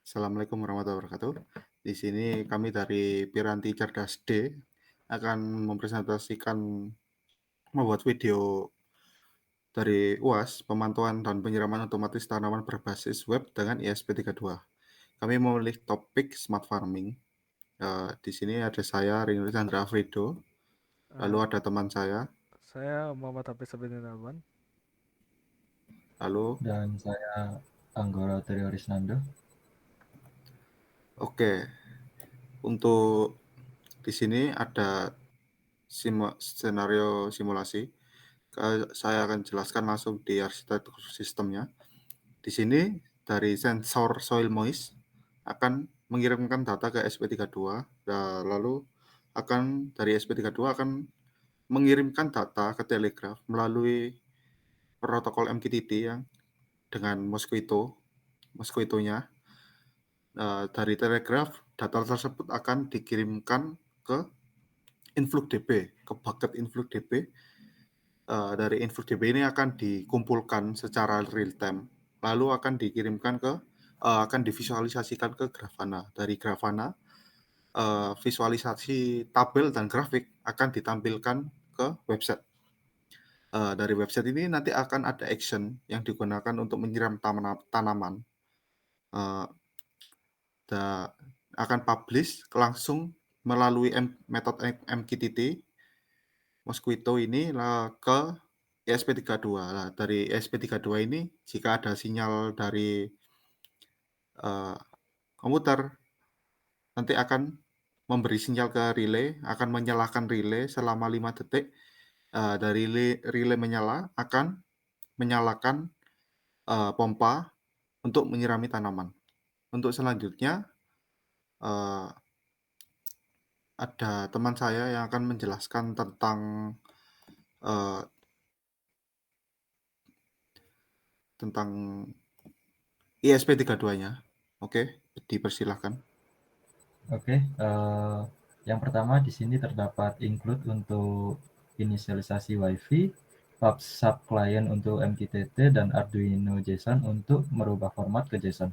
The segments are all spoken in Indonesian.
Assalamualaikum warahmatullahi wabarakatuh. Di sini kami dari Piranti Cerdas D akan mempresentasikan membuat video dari UAS, pemantauan dan penyiraman otomatis tanaman berbasis web dengan ISP32. Kami memilih topik smart farming. Di sini ada saya, Ringo Chandra Afrido, lalu Eh, ada teman saya, saya Muhammad Hafiz Abidin. lalu Dan saya Anggoro Triorisnando. oke, untuk di sini ada skenario simulasi. Saya akan jelaskan langsung di arsitektur sistemnya. Di sini dari sensor soil moist akan mengirimkan data ke SP32, lalu dari SP32 akan mengirimkan data ke telegraf melalui protokol MQTT yang dengan Mosquito-nya. Dari telegraf, data tersebut akan dikirimkan ke InfluxDB, ke bucket InfluxDB. Dari InfluxDB ini akan dikumpulkan secara real time, lalu akan divisualisasikan ke Grafana. Dari Grafana, visualisasi tabel dan grafik akan ditampilkan ke website. Dari website ini nanti akan ada action yang digunakan untuk menyiram tanaman. Eh, Akan publish langsung melalui metode MQTT Mosquito ini ke ESP32. Nah, dari ESP32 ini jika ada sinyal dari uh, komputer, nanti akan memberi sinyal ke relay, akan menyalakan relay selama 5 detik. Dari relay menyala, akan menyalakan pompa untuk menyirami tanaman. Untuk selanjutnya, uh, ada teman saya yang akan menjelaskan uh, tentang ISP32-nya. Oke, dipersilahkan. Oke, yang pertama di sini terdapat include untuk inisialisasi WiFi, pub sub client untuk MQTT, dan Arduino JSON untuk merubah format ke JSON.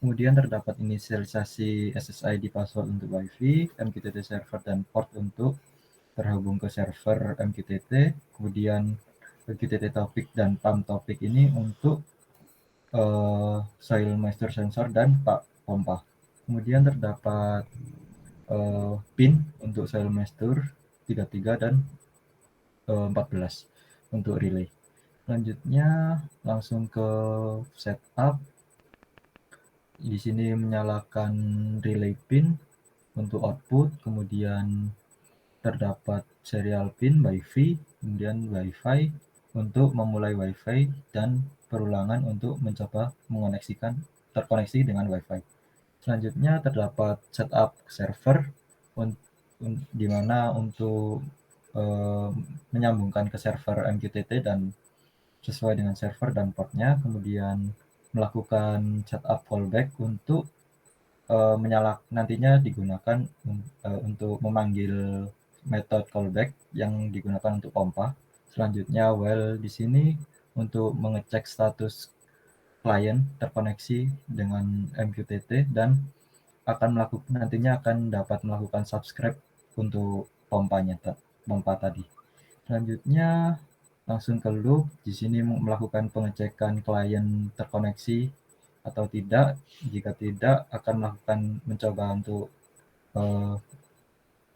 Kemudian terdapat inisialisasi SSID password untuk WiFi, MQTT server, dan port untuk terhubung ke server MQTT. Kemudian MQTT topik dan pump topik ini untuk soil moisture sensor dan pompa. Kemudian terdapat pin untuk soil moisture 33 dan 14 untuk relay. Selanjutnya langsung ke setup. Di sini menyalakan relay pin untuk output, kemudian terdapat serial pin WiFi, kemudian WiFi untuk memulai WiFi dan perulangan untuk mencoba terkoneksi dengan WiFi. Selanjutnya terdapat setup server di mana untuk menyambungkan ke server MQTT dan sesuai dengan server dan portnya, kemudian melakukan setup fallback untuk nantinya digunakan untuk memanggil metode callback yang digunakan untuk pompa. Selanjutnya while di sini untuk mengecek status klien terkoneksi dengan MQTT dan nantinya akan dapat melakukan subscribe untuk pompa tadi. Selanjutnya langsung ke loop. Di sini melakukan pengecekan klien terkoneksi atau tidak. Jika tidak, akan mencoba untuk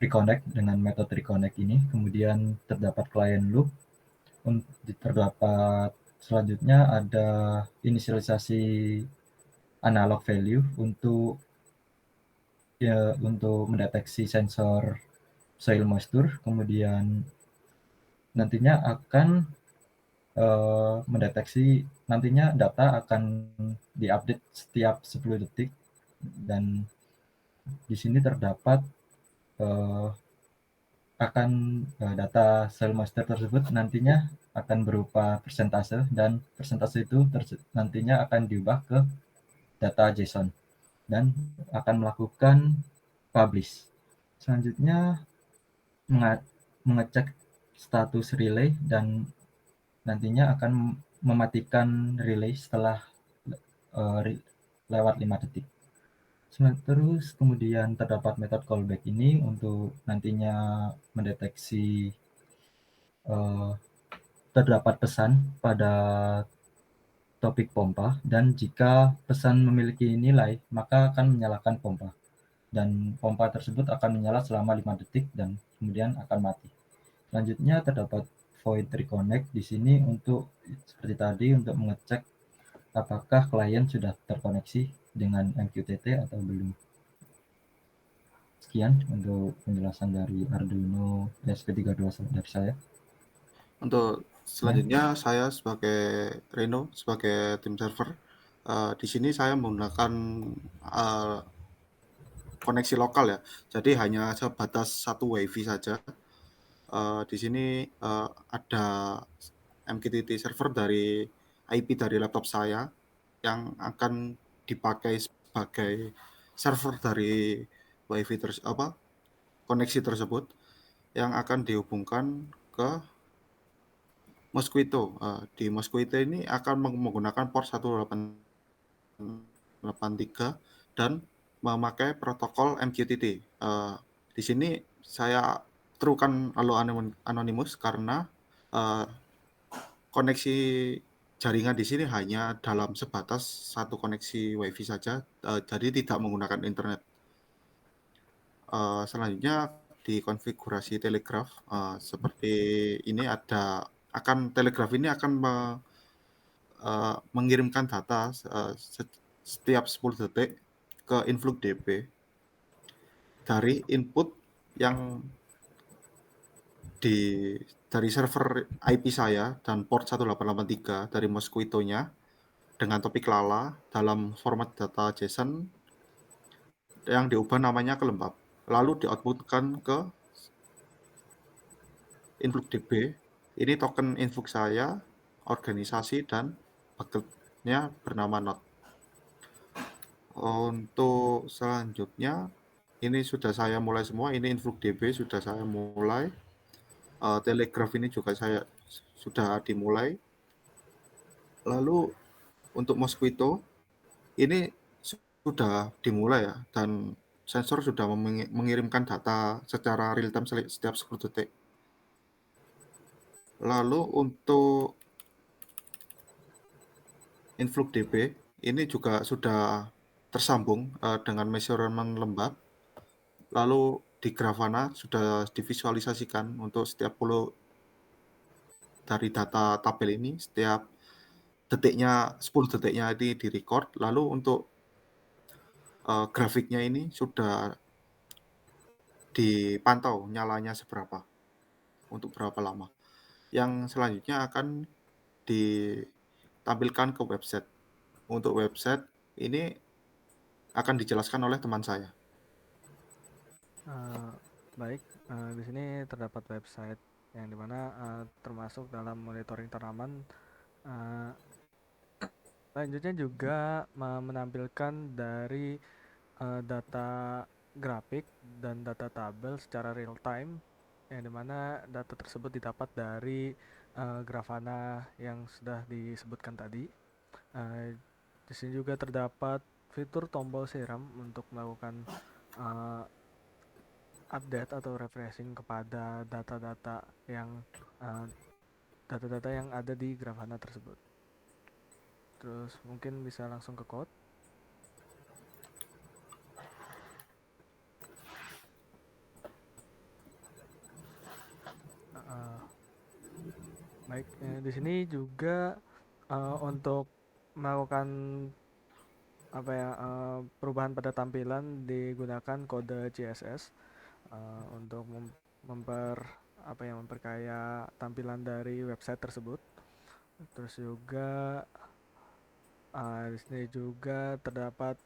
reconnect dengan metode reconnect ini. Kemudian terdapat client loop. Terdapat selanjutnya ada inisialisasi analog value untuk mendeteksi sensor soil moisture. Kemudian nantinya akan nantinya data akan diupdate setiap 10 detik, dan di sini terdapat data soil moisture tersebut nantinya akan berupa persentase, dan persentase itu nantinya akan diubah ke data JSON dan akan melakukan publish. Selanjutnya mengecek status relay dan nantinya akan mematikan relay setelah lewat 5 detik. Terus kemudian terdapat metode callback ini untuk nantinya mendeteksi terdapat pesan pada topik pompa, dan jika pesan memiliki nilai, maka akan menyalakan pompa. Dan pompa tersebut akan menyala selama 5 detik dan kemudian akan mati. Selanjutnya terdapat void reconnect di sini untuk seperti tadi untuk mengecek apakah klien sudah terkoneksi dengan MQTT atau belum. Sekian untuk penjelasan dari Arduino ESP32 dari saya. Untuk selanjutnya saya sebagai Reno, sebagai tim server, di sini saya menggunakan koneksi lokal ya. Jadi hanya sebatas satu WiFi saja. Di sini ada MQTT server dari IP dari laptop saya yang akan dipakai sebagai server dari WiFi koneksi tersebut yang akan dihubungkan ke Mosquito. Di Mosquito ini akan menggunakan port 1883 dan memakai protokol MQTT. Di sini saya terukan Halo Anonymous karena koneksi jaringan di sini hanya dalam sebatas satu koneksi WiFi saja, jadi tidak menggunakan internet. Selanjutnya di konfigurasi telegraf seperti ini telegraf ini akan mengirimkan data setiap 10 detik ke InfluxDB dari input yang dari server IP saya dan port 1883 dari Mosquito-nya dengan topik Lala dalam format data JSON yang diubah namanya ke lembab, lalu di-outputkan ke InfluxDB. Ini token influx saya, organisasi, dan bucket-nya bernama node. Untuk selanjutnya, ini sudah saya mulai semua. Ini InfluxDB sudah saya mulai. Telegraph ini juga saya sudah dimulai. Lalu untuk Mosquito, ini sudah dimulai ya, dan sensor sudah mengirimkan data secara real time setiap 10 detik. Lalu untuk InfluxDB ini juga sudah tersambung dengan measurement lembab. Lalu di Grafana sudah divisualisasikan untuk setiap pulau dari data tabel ini, setiap detiknya, 10 detiknya ini direcord. Lalu untuk grafiknya ini sudah dipantau nyalanya seberapa, untuk berapa lama. Yang selanjutnya akan ditampilkan ke website. Untuk website ini akan dijelaskan oleh teman saya. Baik, di sini terdapat website yang dimana termasuk dalam monitoring tanaman. Selanjutnya juga menampilkan dari data grafik dan data tabel secara real time, yang dimana data tersebut didapat dari Grafana yang sudah disebutkan tadi. Di sini juga terdapat fitur tombol siram untuk melakukan update atau refreshing kepada data-data yang ada di Grafana tersebut. Terus mungkin bisa langsung ke code. Baik, di sini juga untuk melakukan perubahan pada tampilan digunakan kode CSS untuk memperkaya tampilan dari website tersebut. Terus juga di sini juga terdapat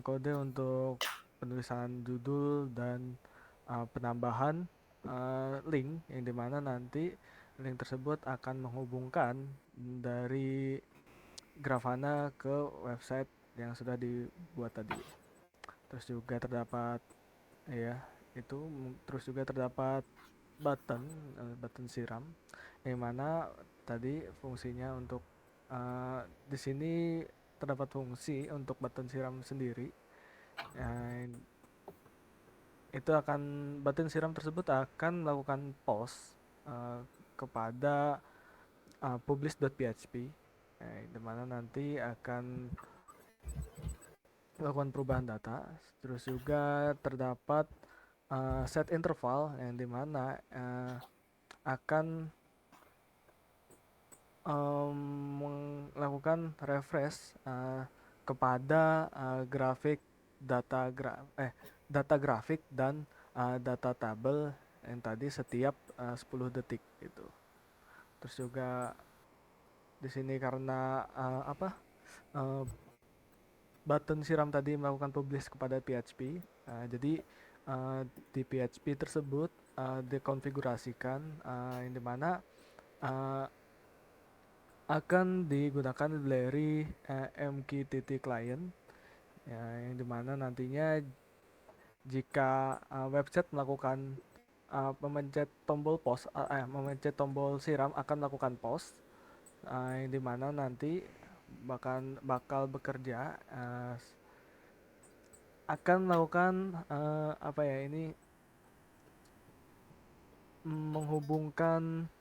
kode untuk penulisan judul dan penambahan link, yang dimana nanti link tersebut akan menghubungkan dari Grafana ke website yang sudah dibuat tadi. Terus juga terdapat terus juga terdapat button siram, yang mana tadi fungsinya untuk di sini terdapat fungsi untuk button siram sendiri. Itu akan button siram tersebut akan melakukan post kepada publish.php, di mana nanti akan melakukan perubahan data. Terus juga terdapat set interval yang dimana akan melakukan refresh kepada grafik data grafik dan data tabel yang tadi setiap 10 detik gitu. Terus juga di sini karena button siram tadi melakukan publish kepada PHP, jadi di PHP tersebut dikonfigurasikan yang dimana akan digunakan dari MQTT client, ya, yang dimana nantinya jika website melakukan memencet tombol post, memencet tombol siram akan melakukan post, yang dimana nanti bakal bekerja akan melakukan menghubungkan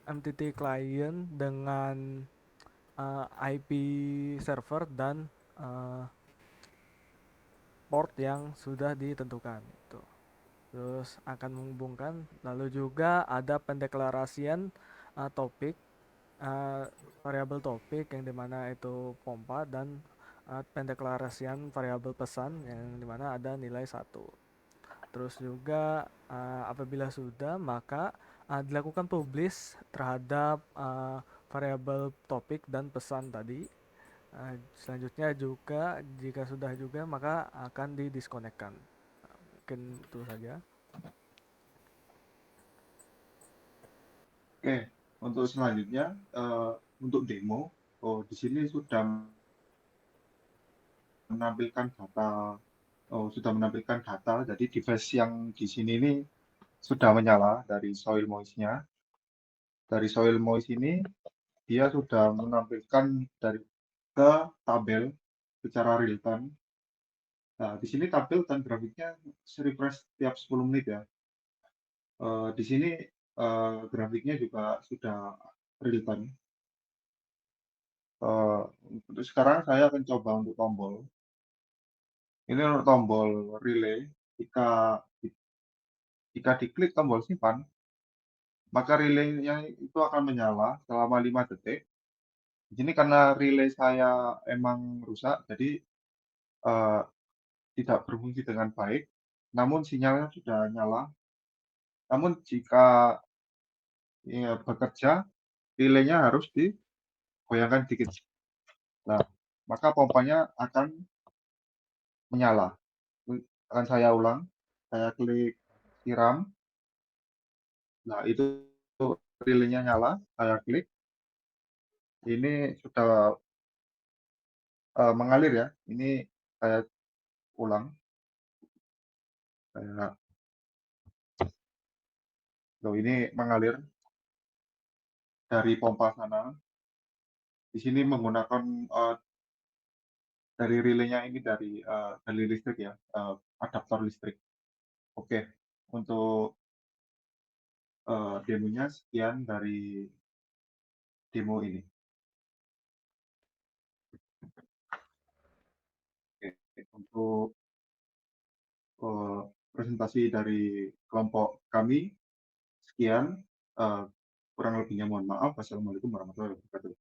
MTT client dengan IP server dan port yang sudah ditentukan itu. Terus akan menghubungkan, lalu juga ada pendeklarasian topik, variabel topik yang dimana itu pompa, dan pendeklarasian variabel pesan yang dimana ada nilai 1. Terus juga apabila sudah, maka dilakukan publish terhadap variabel topik dan pesan tadi. Selanjutnya juga jika sudah juga maka akan didiskonekkan. Mungkin itu saja. Oke, untuk selanjutnya untuk demo, di sini sudah menampilkan data. Jadi device yang di sini ini sudah menyala dari soil moist-nya. Dari soil moist ini dia sudah menampilkan ke tabel secara real time. Nah, di sini tabel dan grafiknya refresh tiap 10 menit ya. Di sini grafiknya juga sudah real time. Untuk sekarang saya akan coba untuk tombol. Ini untuk tombol relay. Jika diklik tombol simpan, maka relaynya itu akan menyala selama 5 detik. Di sini karena relay saya emang rusak, jadi tidak berfungsi dengan baik. Namun sinyalnya sudah nyala. Namun jika bekerja, relaynya harus digoyangkan dikit. Nah, maka pompanya akan menyala. Akan saya ulang. Saya klik siram. Nah, itu relaynya nyala. Saya klik. Ini sudah mengalir ya. Ini saya ulang. Ini mengalir dari pompa sana. Di sini menggunakan dari relaynya ini dari listrik ya, adaptor listrik. Oke, untuk demonya sekian dari demo ini. Oke, untuk presentasi dari kelompok kami sekian. Kurang lebihnya mohon maaf. Wassalamualaikum warahmatullahi wabarakatuh.